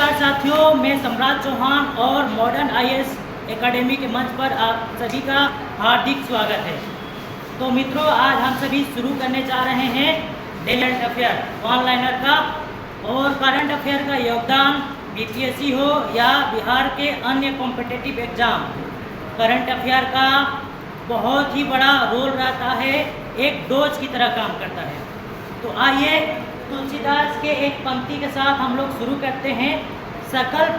नमस्कार साथियों, मैं सम्राट चौहान और मॉडर्न आईएएस एकेडमी के मंच पर आप सभी का हार्दिक स्वागत है। तो मित्रों, आज हम सभी शुरू करने जा रहे हैं करंट अफेयर ऑनलाइनर का। और करंट अफेयर का योगदान बीपीएससी हो या बिहार के अन्य कॉम्पिटिटिव एग्जाम, करंट अफेयर का बहुत ही बड़ा रोल रहता है, एक डोज की तरह काम करता है। तो आइए तुलसीदास के एक पंक्ति के साथ हम लोग शुरू करते हैं। सकल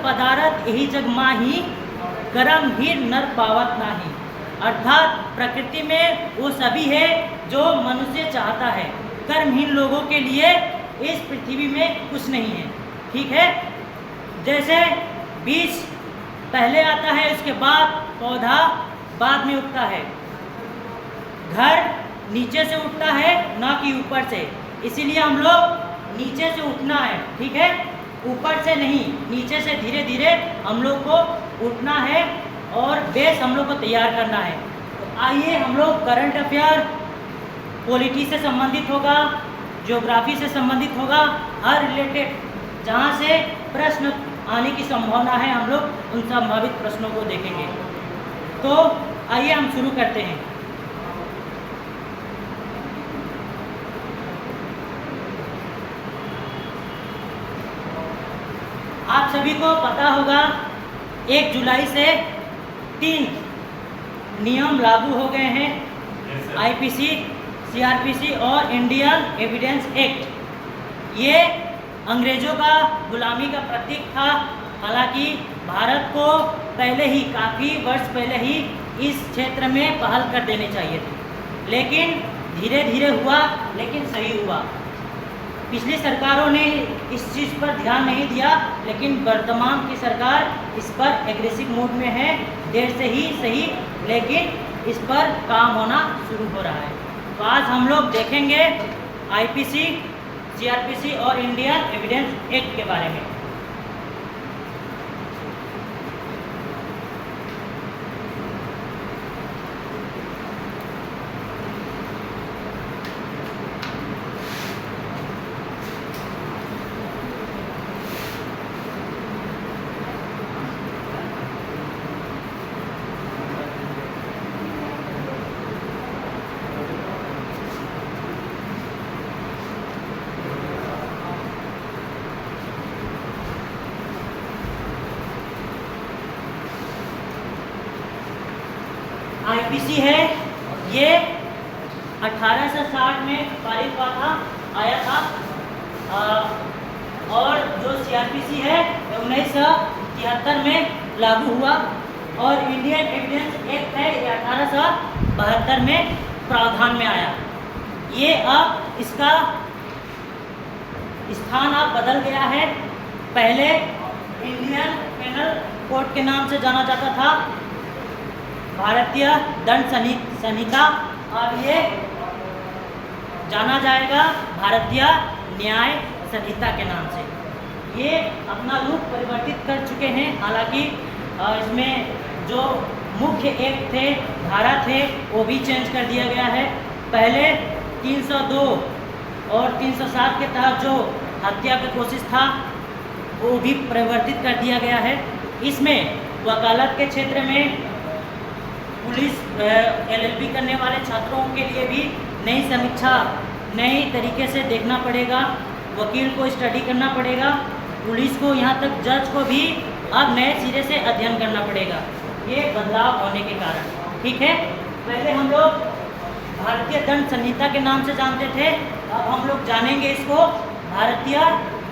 पदारथ यही जग माही, कर्म ही नर पावत नाही। अर्थात प्रकृति में वो सभी है जो मनुष्य चाहता है, कर्महीन लोगों के लिए इस पृथ्वी में कुछ नहीं है। ठीक है, जैसे बीज पहले आता है, उसके बाद पौधा बाद में उगता है। घर नीचे से उठता है, ना कि ऊपर से, इसीलिए हम लोग नीचे से उठना है। ठीक है, ऊपर से नहीं, नीचे से धीरे धीरे हम लोग को उठना है और बेस हम लोग को तैयार करना है। तो आइए हम लोग करंट अफेयर पॉलिटी से संबंधित होगा, ज्योग्राफी से संबंधित होगा, हर रिलेटेड जहाँ से प्रश्न आने की संभावना है, हम लोग उन संभावित प्रश्नों को देखेंगे। तो आइए हम शुरू करते हैं। आप सभी को पता होगा 1 जुलाई से 3 नियम लागू हो गए हैं, आईपीसी, सीआरपीसी और इंडियन एविडेंस एक्ट। ये अंग्रेज़ों का गुलामी का प्रतीक था। हालांकि भारत को पहले ही, काफ़ी वर्ष पहले ही इस क्षेत्र में पहल कर देनी चाहिए थी, लेकिन धीरे धीरे हुआ, लेकिन सही हुआ। पिछली सरकारों ने इस चीज़ पर ध्यान नहीं दिया, लेकिन वर्तमान की सरकार इस पर एग्रेसिव मूड में है। देर से ही सही, लेकिन इस पर काम होना शुरू हो रहा है। तो आज हम लोग देखेंगे आईपीसी, सीआरपीसी और इंडियन एविडेंस एक्ट के बारे में। आईपीसी है, ये 1860 में पारित हुआ था, आया था। और जो सीआरपीसी है 1973 में लागू हुआ। और इंडियन एविडेंस एक्ट है, ये 1872 में प्रावधान में आया। ये अब इसका स्थान अब बदल गया है। पहले इंडियन पेनल कोड के नाम से जाना जाता था, भारतीय दंड संहिता। अब ये जाना जाएगा भारतीय न्याय संहिता के नाम से। ये अपना रूप परिवर्तित कर चुके हैं। हालांकि इसमें जो मुख्य एक्ट थे, धारा थे, वो भी चेंज कर दिया गया है। पहले 302 और 307 के तहत जो हत्या की कोशिश था, वो भी परिवर्तित कर दिया गया है। इसमें वकालत के क्षेत्र में पुलिस, एलएलबी करने वाले छात्रों के लिए भी नई समीक्षा, नई तरीके से देखना पड़ेगा। वकील को स्टडी करना पड़ेगा, पुलिस को, यहाँ तक जज को भी अब नए सिरे से अध्ययन करना पड़ेगा, ये बदलाव होने के कारण। ठीक है, पहले हम लोग भारतीय दंड संहिता के नाम से जानते थे, अब हम लोग जानेंगे इसको भारतीय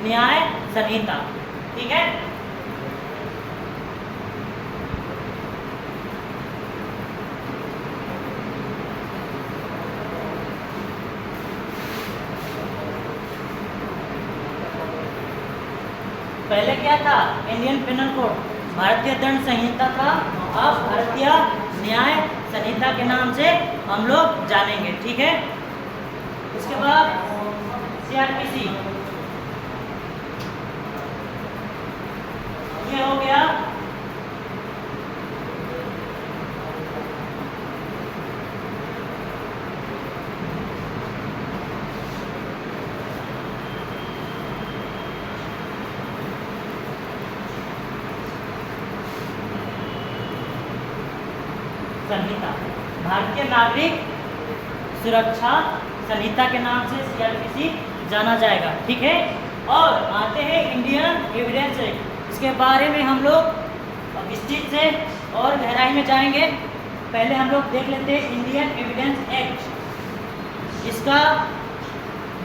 न्याय संहिता। ठीक है, पहले क्या था? इंडियन पेनल कोड, भारतीय दंड संहिता था। अब भारतीय न्याय संहिता के नाम से हम लोग जानेंगे। ठीक है, इसके बाद सीआरपीसी, ये हो गया संहिता, भारतीय नागरिक सुरक्षा संहिता के नाम से CRPC जाना जाएगा। ठीक है, और आते हैं इंडियन एविडेंस एक्ट। इसके बारे में हम लोग विस्तृत से और गहराई में जाएंगे। पहले हम लोग देख लेते हैं इंडियन एविडेंस एक्ट। इसका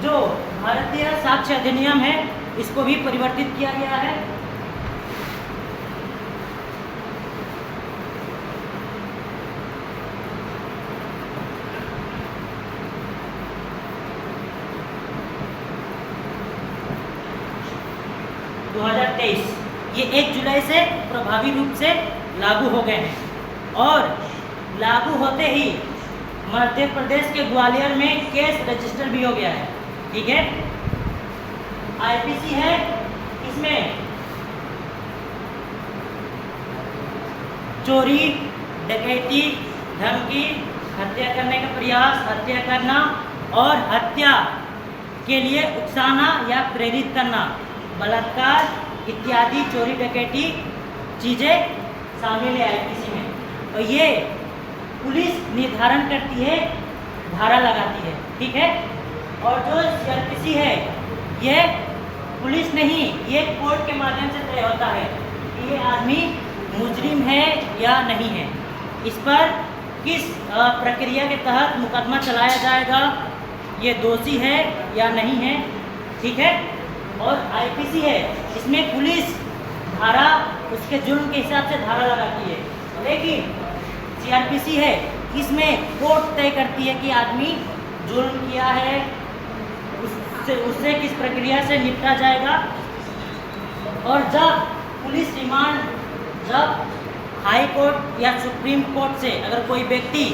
जो भारतीय साक्ष्य अधिनियम है इसको भी परिवर्तित किया गया है। ये 1 जुलाई से प्रभावी रूप से लागू हो गए हैं और लागू होते ही मध्य प्रदेश के ग्वालियर में केस रजिस्टर भी हो गया है। ठीक है, IPC है, इसमें चोरी, डकैती, धमकी, हत्या करने का प्रयास, हत्या करना और हत्या के लिए उकसाना या प्रेरित करना, बलात्कार इत्यादि चोरी डकैती चीज़ें शामिल है IPC में। और ये पुलिस निर्धारण करती है, धारा लगाती है। ठीक है, और जो CRPC है ये पुलिस नहीं, ये कोर्ट के माध्यम से तय होता है कि ये आदमी मुजरिम है या नहीं है, इस पर किस प्रक्रिया के तहत मुकदमा चलाया जाएगा, ये दोषी है या नहीं है। ठीक है, और IPC है, इसमें पुलिस धारा उसके जुर्म के हिसाब से धारा लगाती है, लेकिन CRPC है इसमें कोर्ट तय करती है कि आदमी जुर्म किया है, उससे किस प्रक्रिया से निपटा जाएगा। और जब पुलिस रिमांड, जब हाई कोर्ट या सुप्रीम कोर्ट से अगर कोई व्यक्ति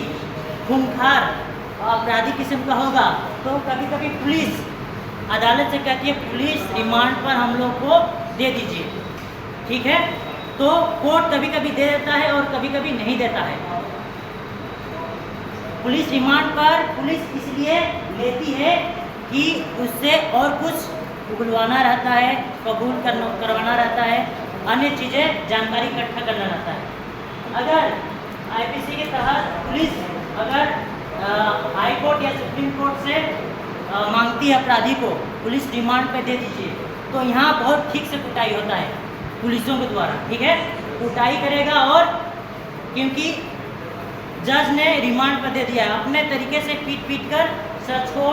खूंखार अपराधी किस्म का होगा तो कभी कभी पुलिस अदालत से कहती है पुलिस रिमांड पर हम लोग को दे दीजिए। ठीक है, तो कोर्ट कभी कभी दे देता है और कभी कभी नहीं देता है। पुलिस रिमांड पर पुलिस इसलिए लेती है कि उससे और कुछ उगलवाना रहता है, कबूल करवाना रहता है, अन्य चीज़ें जानकारी इकट्ठा करना रहता है। अगर IPC के तहत पुलिस अगर हाई कोर्ट या सुप्रीम कोर्ट से मांगती है अपराधी को पुलिस रिमांड पे दे दीजिए, तो यहाँ बहुत ठीक से कुटाई होता है पुलिसों के द्वारा। ठीक है, कुटाई करेगा और क्योंकि जज ने रिमांड पर दे दिया, अपने तरीके से पीट पीट कर सच को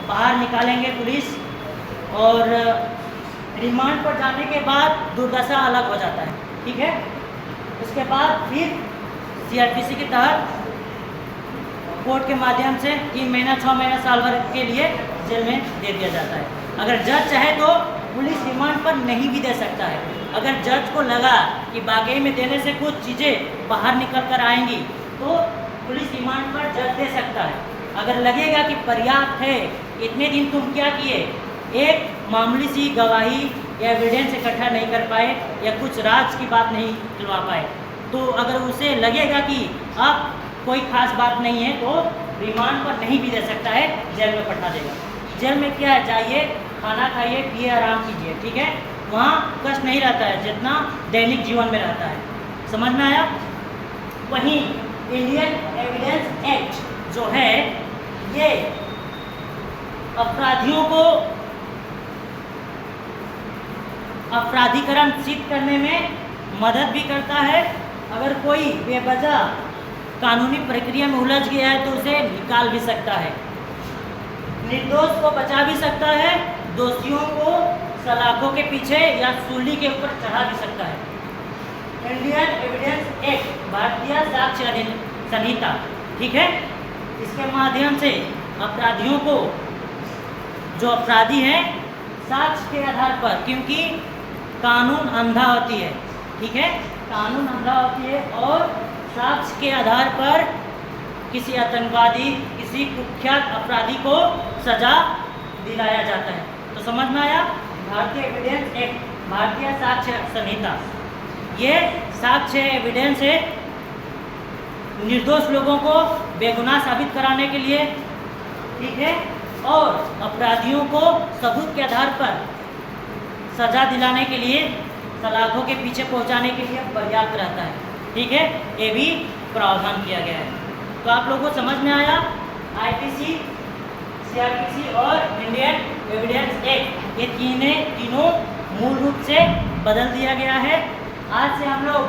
बाहर निकालेंगे पुलिस, और रिमांड पर जाने के बाद दुर्दशा अलग हो जाता है। ठीक है, उसके बाद फिर CRPC के तहत कोर्ट के माध्यम से 3 महीना 6 महीना साल भर के लिए जेल में दे दिया जाता है। अगर जज चाहे तो पुलिस रिमांड पर नहीं भी दे सकता है। अगर जज को लगा कि वाकई में देने से कुछ चीज़ें बाहर निकल कर आएंगी तो पुलिस रिमांड पर जज दे सकता है। अगर लगेगा कि पर्याप्त है, इतने दिन तुम क्या किए, एक मामूली सी गवाही या एविडेंस इकट्ठा नहीं कर पाए या कुछ राज की बात नहीं खुलवा पाए, तो अगर उसे लगेगा कि अब कोई खास बात नहीं है तो रिमांड पर नहीं भी दे सकता है, जेल में पठा देगा। जेल में क्या है, जाइए खाना खाइए पिए आराम कीजिए। ठीक है, वहाँ कष्ट नहीं रहता है जितना दैनिक जीवन में रहता है। समझ में आया? वहीं इंडियन एविडेंस एक्ट जो है ये अपराधियों को अपराधीकरण सिद्ध करने में मदद भी करता है। अगर कोई बेवजह कानूनी प्रक्रिया में उलझ गया है तो उसे निकाल भी सकता है, निर्दोष को बचा भी सकता है, दोषियों को सलाखों के पीछे या सूली के ऊपर चढ़ा भी सकता है। इंडियन एविडेंस एक्ट भारतीय साक्ष्य संहिता, ठीक है, इसके माध्यम से अपराधियों को, जो अपराधी हैं, साक्ष्य के आधार पर, क्योंकि कानून अंधा होती है, ठीक है, कानून अंधा होती है, और साक्ष्य के आधार पर किसी आतंकवादी, किसी कुख्यात अपराधी को सजा दिलाया जाता है। तो समझ में आया? भारतीय एविडेंस एक्ट, भारतीय साक्ष्य संहिता, ये साक्ष्य एविडेंस है निर्दोष लोगों को बेगुनाह साबित कराने के लिए, ठीक है, और अपराधियों को सबूत के आधार पर सजा दिलाने के लिए, सलाखों के पीछे पहुंचाने के लिए पर्याप्त रहता है। ठीक है, ये भी प्रावधान किया गया है। तो आप लोगों को समझ में आया, आईपीसी, सीआरपीसी और इंडियन एविडेंस एक्ट, ये तीनों मूल रूप से बदल दिया गया है। आज से हम लोग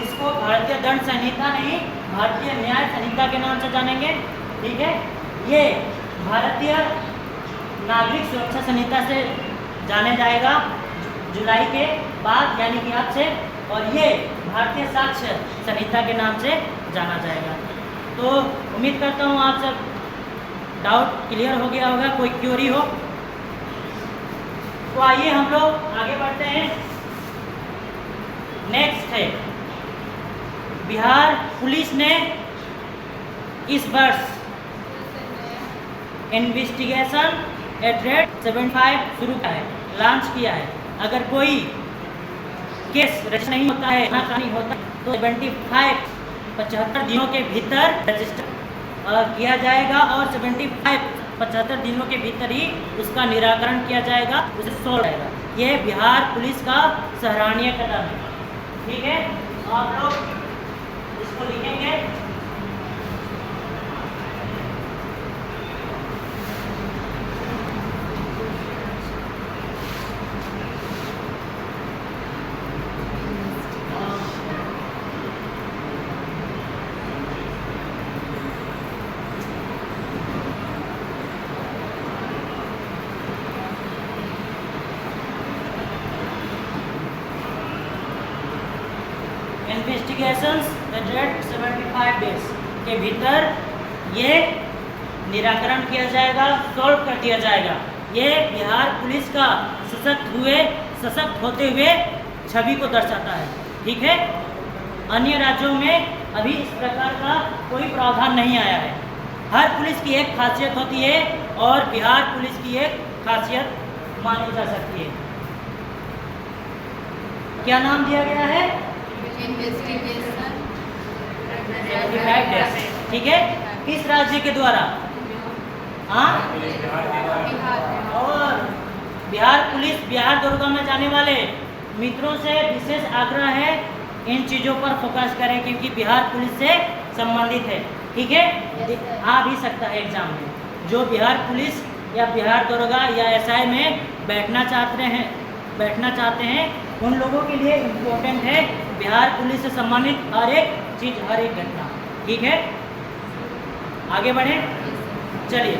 इसको भारतीय दंड संहिता नहीं, भारतीय न्याय संहिता के नाम से जानेंगे। ठीक है, ये भारतीय नागरिक सुरक्षा संहिता से जाने जाएगा जुलाई के बाद, यानी कि अब से, और ये भारतीय साक्ष्य संहिता के नाम से जाना जाएगा। तो उम्मीद करता हूँ आप सब डाउट क्लियर हो गया होगा, कोई क्वेरी हो तो आइए हम लोग आगे बढ़ते हैं। नेक्स्ट है, बिहार पुलिस ने इस वर्ष इन्वेस्टिगेशन एट रेट 75 शुरू किया है, लॉन्च किया है। अगर कोई केस रजिस्टर नहीं होता है, नहीं होता तो 75 दिनों के भीतर रजिस्टर किया जाएगा और 75 दिनों के भीतर ही उसका निराकरण किया जाएगा, उसे सॉल्व जाएगा। ये बिहार पुलिस का सराहनीय कदम है। ठीक है, आप लोग इसको लिखेंगे। इन्वेस्टिगेशंस एट रेट 75 डेज के भीतर ये निराकरण किया जाएगा, सॉल्व कर दिया जाएगा। ये बिहार पुलिस का सशक्त होते हुए छवि को दर्शाता है। ठीक है, अन्य राज्यों में अभी इस प्रकार का कोई प्रावधान नहीं आया है। हर पुलिस की एक खासियत होती है और बिहार पुलिस की एक खासियत मानी जा सकती है। क्या नाम दिया गया है? इन्वेस्टिगेशन। ठीक है, किस राज्य के द्वारा? हाँ, और बिहार पुलिस, बिहार दरोगा में जाने वाले मित्रों से विशेष आग्रह है इन चीज़ों पर फोकस करें, क्योंकि बिहार पुलिस से संबंधित है। ठीक है, आ भी सकता है एग्जाम में। जो बिहार पुलिस या बिहार दरोगा या एसआई में बैठना चाहते हैं उन लोगों के लिए इम्पोर्टेंट है बिहार पुलिस से संबंधित हर एक चीज़, हर एक घटना। ठीक है, आगे बढ़ें, चलिए।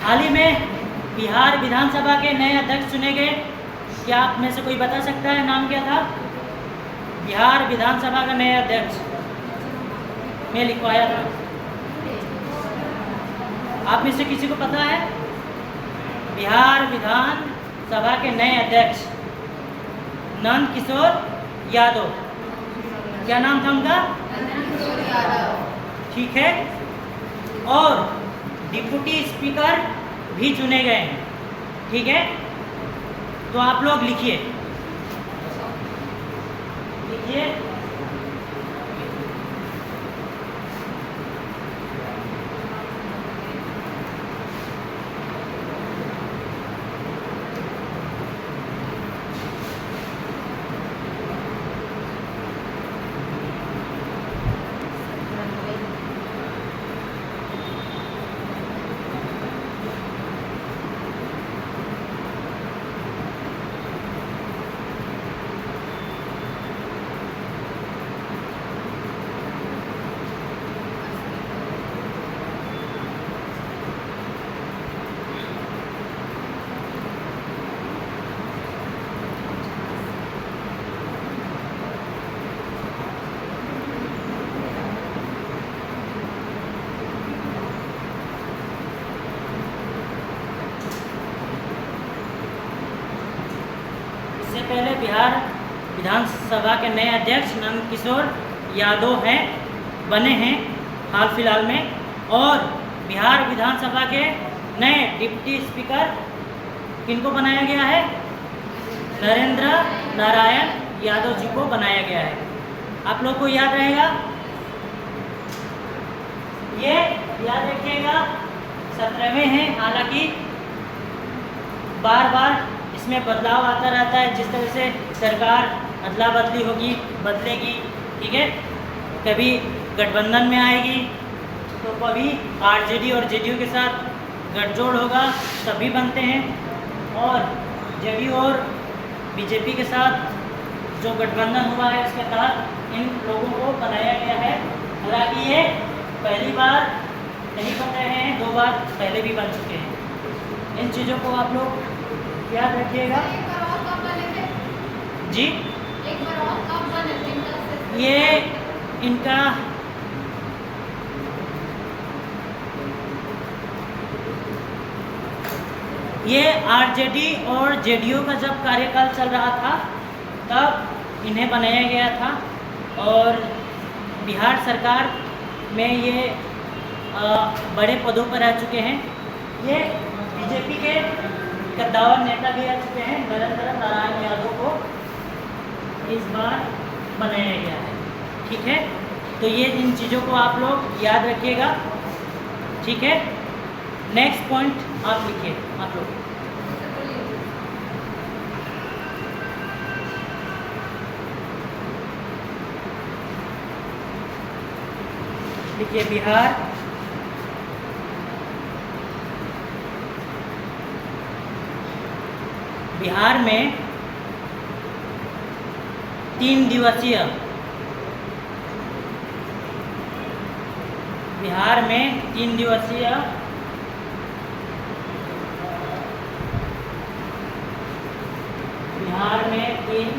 हाल ही में बिहार विधानसभा के नए अध्यक्ष चुने गए। क्या आप में से कोई बता सकता है नाम क्या था? बिहार विधानसभा का नया अध्यक्ष मैं लिखवाया था। आप में से किसी को पता है? बिहार विधानसभा के नए अध्यक्ष नंद किशोर यादव। क्या नाम था उनका? ठीक है, और डिप्टी स्पीकर भी चुने गए हैं। ठीक है, तो आप लोग लिखिए। पहले बिहार विधानसभा के नए अध्यक्ष नंद किशोर यादव बने हैं हाल फिलहाल में, और बिहार विधानसभा के नए डिप्टी स्पीकर किनको बनाया गया है? नरेंद्र नारायण यादव जी को बनाया गया है। आप लोग को याद रहेगा, ये याद रखिएगा 17वें हैं, हालांकि बार बार इसमें बदलाव आता रहता है। जिस तरह से सरकार अदला बदली होगी, बदलेगी, ठीक है, कभी गठबंधन में आएगी तो कभी आरजेडी और जेडीयू के साथ गठजोड़ होगा, तभी बनते हैं, और जेडीयू और बीजेपी के साथ जो गठबंधन हुआ है उसके तहत इन लोगों को बनाया गया है। हालांकि ये पहली बार नहीं बन रहे हैं, 2 बार पहले भी बन चुके हैं। इन चीज़ों को आप लोग याद रखिएगा। एक बार और कब बने थे? जी, एक बार और कब बने थे इनका system? ये इनका ये आरजेडी और जेडीयू का जब कार्यकाल चल रहा था तब इन्हें बनाया गया था, और बिहार सरकार में ये बड़े पदों पर रह चुके हैं। ये बीजेपी के कद्दावर नेता भी रह चुके हैं। नरेंद्र नारायण यादव को इस बार बनाया गया है, ठीक है। तो ये इन चीज़ों को आप लोग याद रखिएगा, ठीक है। नेक्स्ट पॉइंट आप लिखिए आप लोग। लिखिए बिहार बिहार में 3 दिवसीय बिहार में 3 दिवसीय बिहार में 3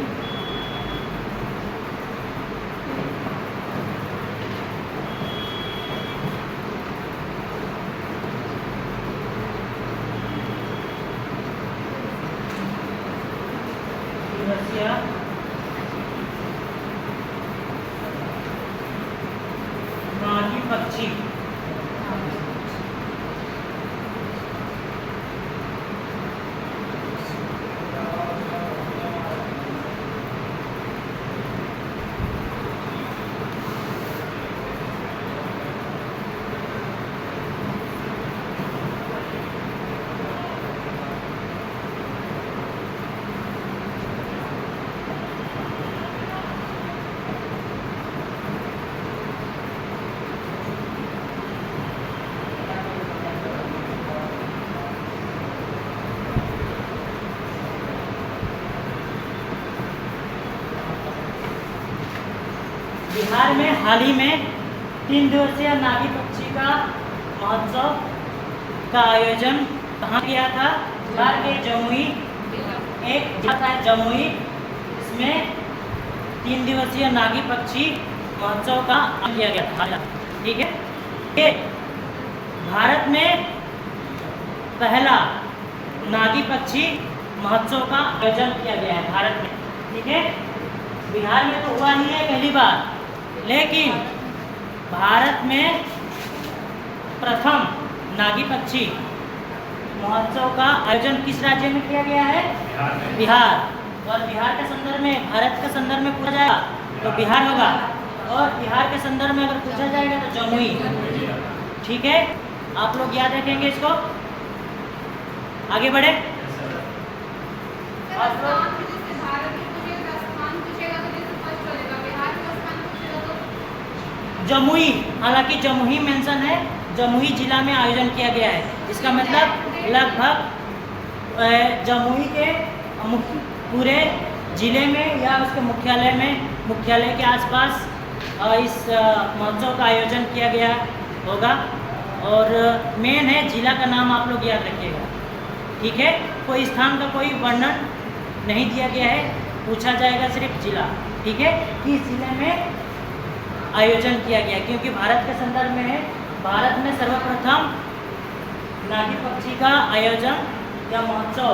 दिवसीय नागी पक्षी बिहार में हाल ही में 3 दिवसीय नागी पक्षी का महोत्सव का आयोजन कहाँ किया था? बिहार के जमुई, एक जिला था जमुई, इसमें 3 दिवसीय नागी पक्षी महोत्सव का आयोजन किया गया था, ठीक है। ये भारत में पहला नागी पक्षी महोत्सव का आयोजन किया गया है भारत में, ठीक है। बिहार में तो हुआ नहीं है पहली बार, लेकिन भारत में प्रथम नागी पक्षी महोत्सव का आयोजन किस राज्य में किया गया है? बिहार। और बिहार के संदर्भ में, भारत के संदर्भ में पूछा जाएगा तो बिहार होगा, और बिहार के संदर्भ में अगर पूछा जाएगा तो जमुई, ठीक है। आप लोग याद रखेंगे इसको। आगे बढ़े। आप लोग जमुई, हालांकि जमुई मेंशन है, जमुई जिला में आयोजन किया गया है। इसका मतलब लगभग जमुई के पूरे जिले में या उसके मुख्यालय के आसपास इस महोत्सव का आयोजन किया गया होगा। और मेन है जिला का नाम आप लोग याद रखिएगा, ठीक है। कोई स्थान का कोई वर्णन नहीं दिया गया है, पूछा जाएगा सिर्फ जिला, ठीक है। किस जिले में आयोजन किया गया, क्योंकि भारत के संदर्भ में है। भारत में सर्वप्रथम नागी पक्षी का आयोजन या महोत्सव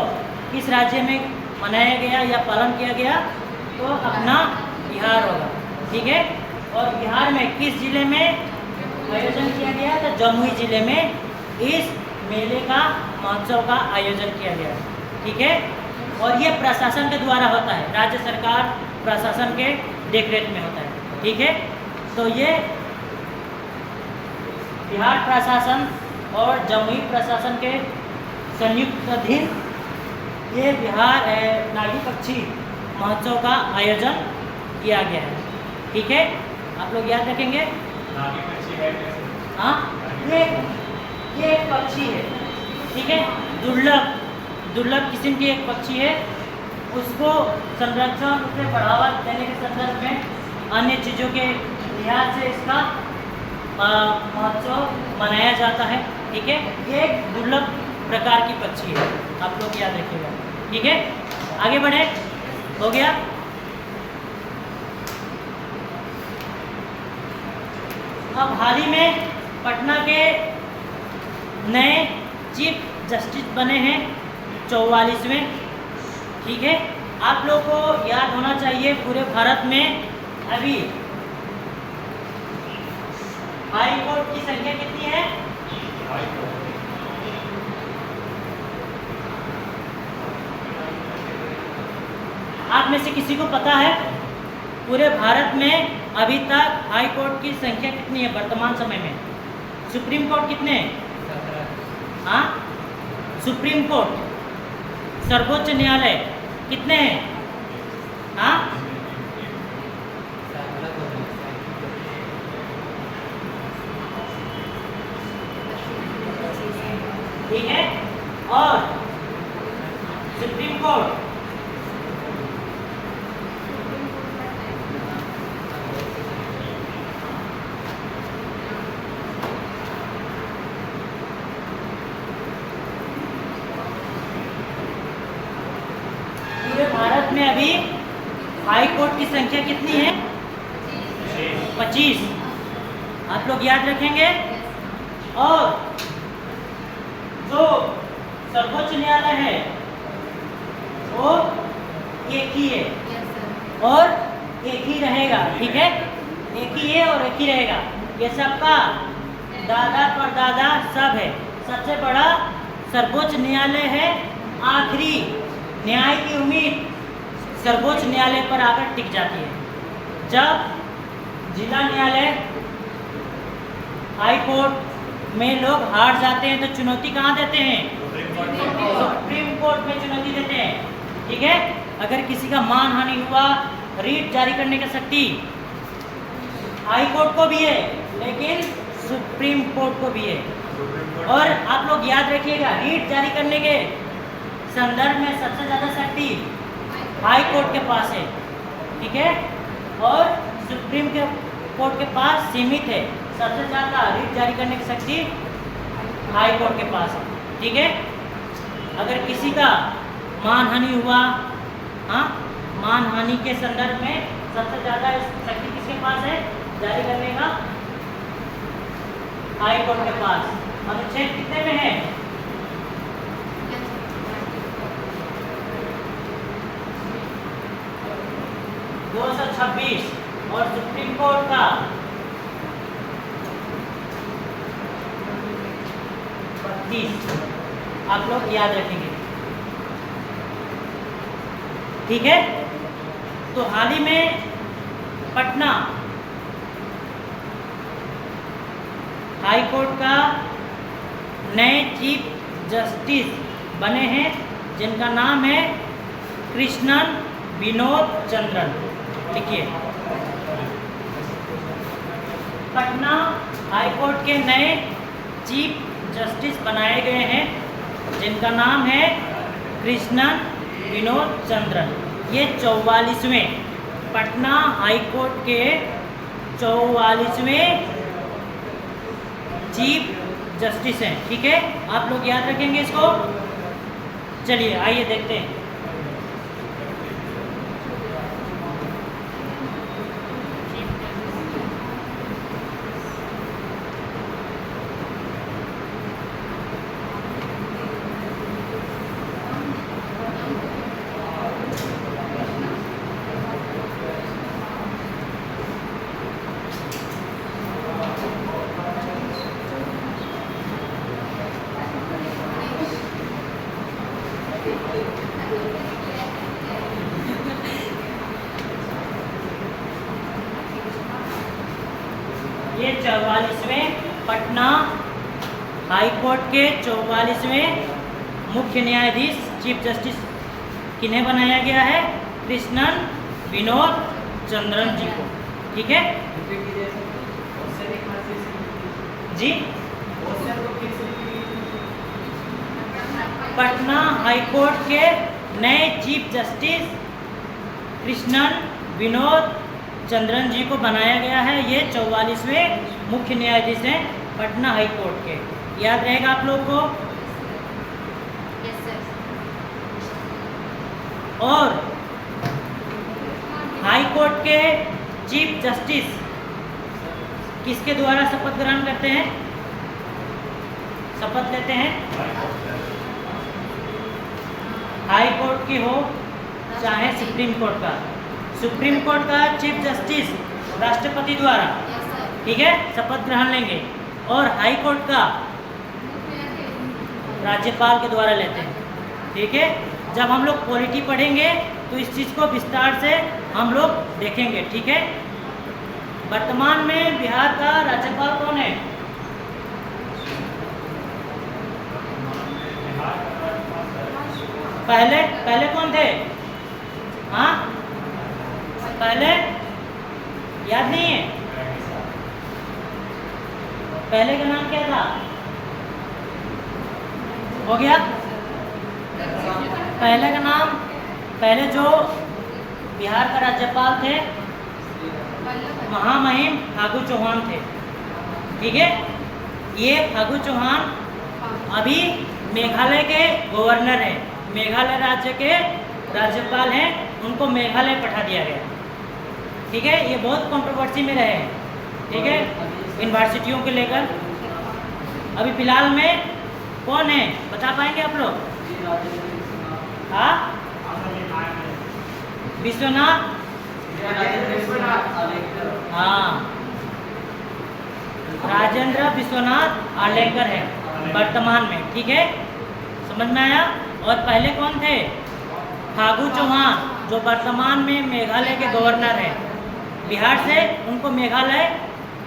किस राज्य में मनाया गया या पालन किया गया? तो अपना बिहार होगा, ठीक है। और बिहार में किस जिले में आयोजन किया गया? तो जमुई जिले में इस मेले का महोत्सव का आयोजन किया गया, ठीक है। और ये प्रशासन के द्वारा होता है, राज्य सरकार प्रशासन के देखरेख में होता है, ठीक है। तो ये बिहार प्रशासन और जमुई प्रशासन के संयुक्त अधीन ये बिहार नागी पक्षी महोत्सव का आयोजन किया गया है। ठीक है, आप लोग याद रखेंगे। नागी पक्षी है कैसे? हाँ, ये एक पक्षी है, ठीक है, दुर्लभ किस्म की एक पक्षी है। उसको संरक्षण, उसे बढ़ावा देने के संदर्भ में अन्य चीज़ों के लिहाज से इसका महोत्सव मनाया जाता है। ठीक है, ये एक दुर्लभ प्रकार की पक्षी है, आप लोग याद रखिएगा। ठीक है, आगे बढ़े, हो गया। अब हाल ही में पटना के नए चीफ जस्टिस बने हैं 44वें। ठीक है, आप लोगों को याद होना चाहिए पूरे भारत में अभी हाई कोर्ट की संख्या कितनी है? आप में से किसी को पता है पूरे भारत में अभी तक हाई कोर्ट की संख्या कितनी है वर्तमान समय में? सुप्रीम कोर्ट कितने हैं? हाँ, सुप्रीम कोर्ट, सर्वोच्च न्यायालय कितने हैं? हाँ, ठीक है, और सुप्रीम कोर्ट भारत में अभी हाई कोर्ट की संख्या कितनी है? 25। आप लोग याद रखेंगे। और जो सर्वोच्च न्यायालय है वो एक ही है और एक ही रहेगा। ठीक है, एक ही है और एक ही रहेगा। ये सबका दादा परदादा सब है। सबसे बड़ा सर्वोच्च न्यायालय है। आखिरी न्याय की उम्मीद सर्वोच्च न्यायालय पर आकर टिक जाती है। जब जिला न्यायालय, हाई कोर्ट में लोग हार जाते हैं तो चुनौती कहाँ देते हैं? सुप्रीम कोर्ट में चुनौती देते हैं। ठीक है, अगर किसी का मानहानि हुआ, रीट जारी करने की शक्ति हाई कोर्ट को भी है लेकिन सुप्रीम कोर्ट को भी है। और आप लोग याद रखिएगा, रीट जारी करने के संदर्भ में सबसे ज़्यादा शक्ति हाई कोर्ट के पास है। ठीक है, और सुप्रीम कोर्ट के पास सीमित है। सबसे ज़्यादा रीट जारी करने की शक्ति हाई कोर्ट के पास है। ठीक है, अगर किसी का मानहानि हुआ, हाँ, मानहानि के संदर्भ में सबसे ज़्यादा शक्ति किसके पास है जारी करने का? हाई कोर्ट के पास। अनुच्छेद कितने में है? 226। और सुप्रीम कोर्ट का 32। आप लोग याद रखेंगे। ठीक है, तो हाल ही में पटना हाई कोर्ट का नए चीफ जस्टिस बने हैं जिनका नाम है कृष्णन विनोद चंद्रन। लिखिए, पटना हाई कोर्ट के नए चीफ जस्टिस बनाए गए हैं जिनका नाम है कृष्णन विनोद चंद्रन। ये 44वें पटना हाई कोर्ट के 44वें चीफ जस्टिस हैं। ठीक है, आप लोग याद रखेंगे इसको। चलिए आइए देखते हैं। ये 44वें पटना हाई कोर्ट के 44वें मुख्य न्यायाधीश चीफ जस्टिस किन्हें बनाया गया है? कृष्णन विनोद चंद्रन जी को। ठीक है जी। पटना हाई कोर्ट के नए चीफ जस्टिस कृष्णन विनोद चंद्रन जी को बनाया गया है। ये 44वें मुख्य न्यायाधीश हैं पटना हाई कोर्ट के। याद रहेगा आप लोग को। Yes, sir. और हाई कोर्ट के चीफ जस्टिस किसके द्वारा शपथ ग्रहण करते हैं, शपथ लेते हैं? हाई कोर्ट की हो चाहे सुप्रीम कोर्ट का। सुप्रीम कोर्ट का चीफ जस्टिस राष्ट्रपति द्वारा, Yes, sir. ठीक है, शपथ ग्रहण लेंगे। और हाई कोर्ट का राज्यपाल के द्वारा लेते हैं। ठीक है, जब हम लोग पॉलिटी पढ़ेंगे तो इस चीज़ को विस्तार से हम लोग देखेंगे। ठीक है, वर्तमान में बिहार का राज्यपाल कौन है? पहले पहले कौन थे? हाँ, पहले याद नहीं है? पहले का नाम क्या था? हो गया? पहले का नाम, पहले जो बिहार का राज्यपाल थे महामहिम फागू चौहान थे। ठीक है, ये फागू चौहान अभी मेघालय के गवर्नर हैं, मेघालय राज्य के राज्यपाल हैं, उनको मेघालय पठा दिया गया। ठीक है, ये बहुत कंट्रोवर्सी में रहे हैं। ठीक है, यूनिवर्सिटियों के लेकर। अभी फिलहाल में कौन है बता पाएंगे आप लोग? हाँ, विश्वनाथ, हाँ, राजेंद्र विश्वनाथ आर्लेकर है वर्तमान में। ठीक है, समझ में आया? और पहले कौन थे? फागू चौहान, जो वर्तमान में मेघालय के गवर्नर हैं। बिहार से उनको मेघालय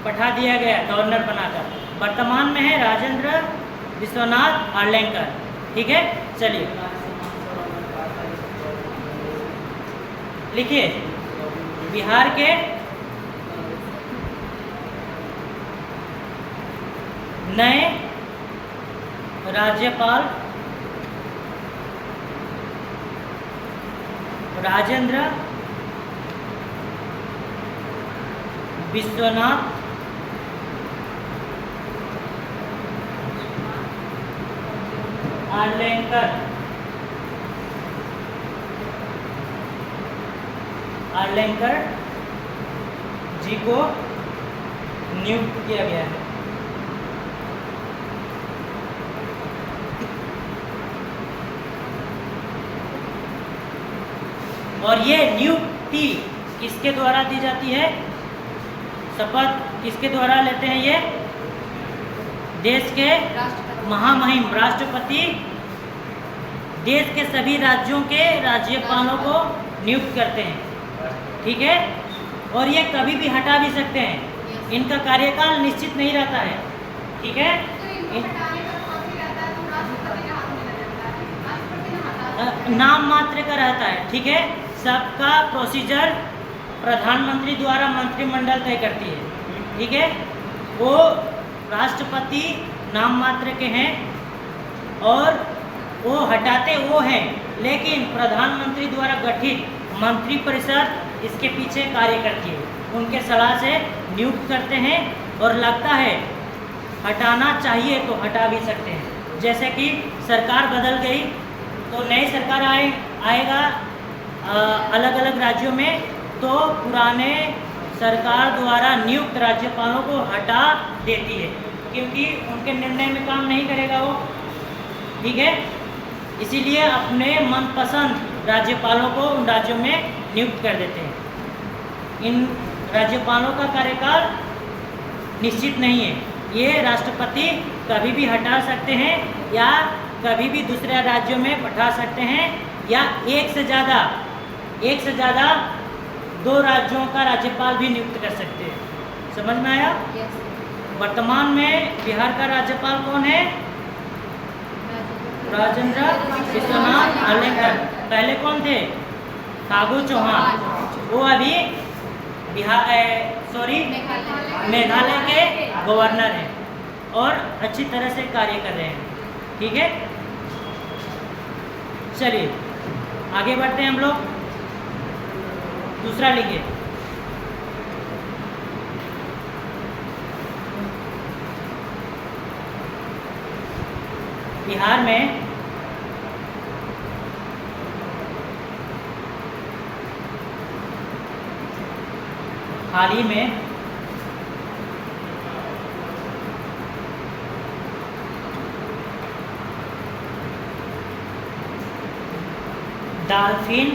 पठा दिया गया गवर्नर बनाकर। वर्तमान में है राजेंद्र विश्वनाथ आर्लेकर। ठीक है, चलिए लिखिए। बिहार के नए राज्यपाल राजेंद्र विश्वनाथ आर्लेकर जी को नियुक्त किया गया है। और ये नियुक्ति किसके द्वारा दी जाती है? शपथ किसके द्वारा लेते हैं? ये देश के महामहिम राष्ट्रपति देश के सभी राज्यों के राज्यपालों को नियुक्त करते हैं। ठीक है, और ये कभी भी हटा भी सकते हैं। इनका कार्यकाल निश्चित नहीं रहता है। ठीक है, नाम मात्र का रहता है। ठीक है, सबका प्रोसीजर प्रधानमंत्री द्वारा मंत्रिमंडल तय करती है। ठीक है, वो राष्ट्रपति नाम मात्र के हैं और वो हटाते वो हैं, लेकिन प्रधानमंत्री द्वारा गठित मंत्रिपरिषद इसके पीछे कार्य करती है। उनके सलाह से नियुक्त करते हैं और लगता है हटाना चाहिए तो हटा भी सकते हैं। जैसे कि सरकार बदल गई तो नई सरकार आएगा अलग अलग राज्यों में, तो पुराने सरकार द्वारा नियुक्त राज्यपालों को हटा देती है, क्योंकि उनके निर्णय में काम नहीं करेगा वो। ठीक है, इसीलिए अपने मनपसंद राज्यपालों को उन राज्यों में नियुक्त कर देते हैं। इन राज्यपालों का कार्यकाल निश्चित नहीं है। ये राष्ट्रपति कभी भी हटा सकते हैं या कभी भी दूसरे राज्यों में पठा सकते हैं, या एक से ज़्यादा 2 राज्यों का राज्यपाल भी नियुक्त कर सकते हैं। समझ में आया? Yes. वर्तमान में बिहार का राज्यपाल कौन है? राजेंद्र विश्वनाथ आर्लेकर। पहले कौन थे? फागू चौहान। वो अभी मेघालय के गवर्नर हैं और अच्छी तरह से कार्य कर रहे हैं। ठीक है, चलिए आगे बढ़ते हैं हम लोग। दूसरा लिखिए। बिहार में हाल ही में डॉल्फिन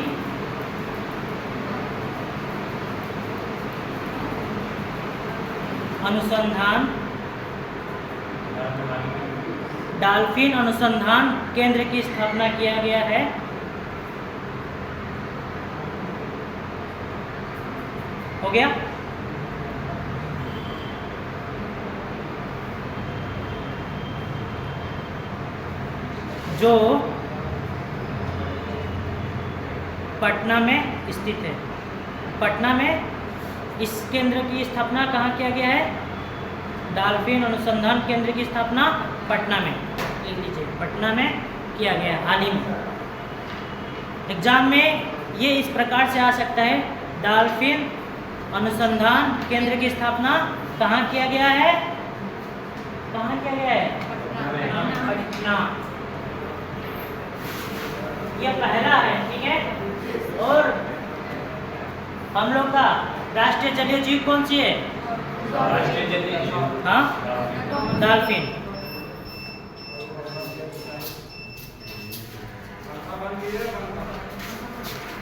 अनुसंधान केंद्र की स्थापना किया गया है। हो गया? जो पटना में स्थित है। पटना में इस केंद्र की स्थापना कहाँ किया गया है? डॉल्फिन अनुसंधान केंद्र की स्थापना पटना में, लिख लीजिए, पटना में किया गया है हाल ही में। एग्जाम में ये इस प्रकार से आ सकता है, डॉल्फिन अनुसंधान केंद्र की स्थापना कहाँ किया गया है? कहाँ किया गया है? पटना। ये पहला है, ठीक है। और हम लोग का राष्ट्रीय जलीय जीव कौन सी है? राष्ट्रीय जलीय जीव, हाँ, डॉल्फिन।